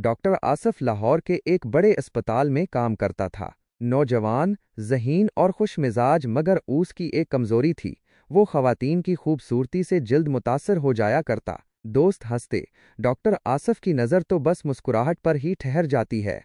Doctor Asif Lahore کے ایک بڑے اسپتال میں کام کرتا تھا۔ نوجوان، ذہین اور خوش مزاج، مگر اس کی ایک کمزوری تھی۔ وہ خواتین کی خوبصورتی سے جلد متاثر ہو جایا کرتا۔ دوست ہنستے، ڈاکٹر آصف کی نظر تو بس مسکراہٹ پر ہی ٹھہر جاتی ہے۔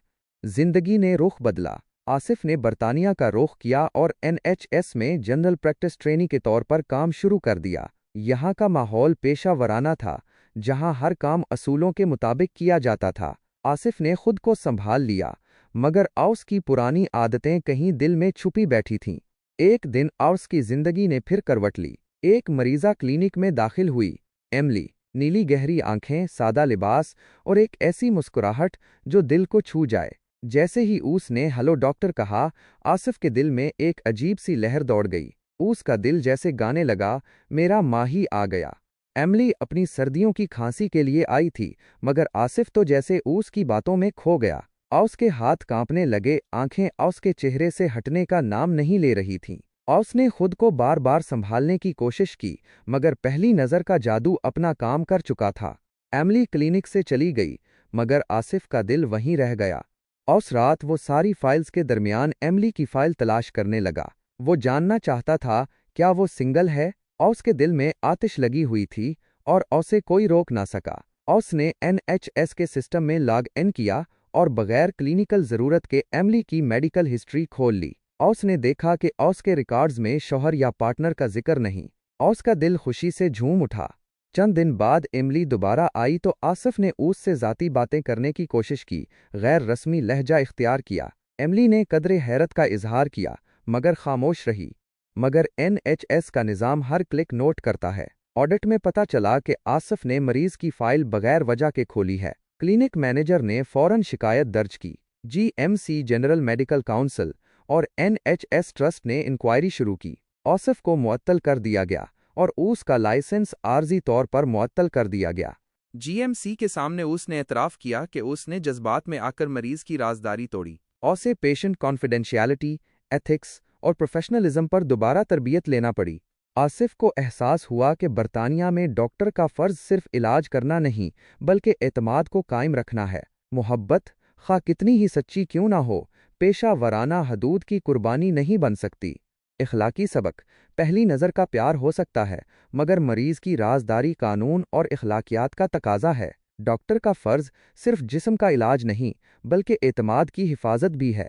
زندگی نے رخ بدلا۔ آصف نے برطانیہ کا رخ کیا اور NHS میں جنرل پریکٹس ٹرینی کے طور پر کام شروع کر دیا۔ یہاں کا ماحول پیشہ ورانہ تھا، جہاں ہر کام اصولوں کے مطابق کیا جاتا تھا۔ آصف نے خود کو سنبھال لیا، مگر اوس کی پرانی عادتیں کہیں دل میں چھپی بیٹھی تھیں۔ ایک دن اوس کی زندگی نے پھر کروٹ لی۔ ایک مریضہ کلینک میں داخل ہوئی، ایملی۔ نیلی گہری آنکھیں، سادہ لباس اور ایک ایسی مسکراہٹ جو دل کو چھو جائے۔ جیسے ہی اس نے ہلو ڈاکٹر کہا، آصف کے دل میں ایک عجیب سی لہر دوڑ گئی۔ اس کا دل جیسے گانے لگا، میرا ماہی آ گیا۔ ایملی اپنی سردیوں کی کھانسی کے لیے آئی تھی، مگر آصف تو جیسے اس کی باتوں میں کھو گیا۔ اوس کے ہاتھ کانپنے لگے، آنکھیں اوس کے چہرے سے ہٹنے کا نام نہیں لے رہی تھیں۔ اوس نے خود کو بار بار سنبھالنے کی کوشش کی، مگر پہلی نظر کا جادو اپنا کام کر چکا تھا۔ ایملی کلینک سے چلی گئی، مگر آصف کا دل وہیں رہ گیا۔ اوس رات وہ ساری فائلز کے درمیان ایملی کی فائل تلاش کرنے لگا۔ وہ جاننا چاہتا تھا کیا وہ سنگل ہے۔ اوس کے دل میں آتش لگی ہوئی تھی اور اسے کوئی روک نہ سکا۔ اوس نے NHS کے سسٹم میں لاگ ان کیا اور بغیر کلینیکل ضرورت کے ایملی کی میڈیکل ہسٹری کھول لی۔ اوس نے دیکھا کہ اوس کے ریکارڈز میں شوہر یا پارٹنر کا ذکر نہیں۔ اوس کا دل خوشی سے جھوم اٹھا۔ چند دن بعد ایملی دوبارہ آئی تو آصف نے اس سے ذاتی باتیں کرنے کی کوشش کی، غیر رسمی لہجہ اختیار کیا۔ ایملی نے قدرے حیرت کا اظہار کیا، مگر خاموش رہی۔ مگر NHS کا نظام ہر کلک نوٹ کرتا ہے۔ آڈٹ میں پتہ چلا کہ آصف نے مریض کی فائل بغیر وجہ کے کھولی ہے۔ کلینک مینیجر نے فوراً شکایت درج کی۔ GMC جنرل میڈیکل کونسل اور NHS ٹرسٹ نے انکوائری شروع کی۔ آصف کو معطل کر دیا گیا اور اس کا لائسنس عارضی طور پر معطل کر دیا گیا۔ GMC کے سامنے اس نے اعتراف کیا کہ اس نے جذبات میں آ کر مریض کی رازداری توڑی۔ اسے پیشنٹ کانفیڈینشیلٹی، ایتھکس اور پروفیشنلزم پر دوبارہ تربیت لینا پڑی۔ آصف کو احساس ہوا کہ برطانیہ میں ڈاکٹر کا فرض صرف علاج کرنا نہیں، بلکہ اعتماد کو قائم رکھنا ہے۔ محبت، خواہ کتنی ہی سچی کیوں نہ ہو، پیشہ ورانہ حدود کی قربانی نہیں بن سکتی۔ اخلاقی سبق: پہلی نظر کا پیار ہو سکتا ہے، مگر مریض کی رازداری قانون اور اخلاقیات کا تقاضا ہے۔ ڈاکٹر کا فرض صرف جسم کا علاج نہیں، بلکہ اعتماد کی حفاظت بھی ہے۔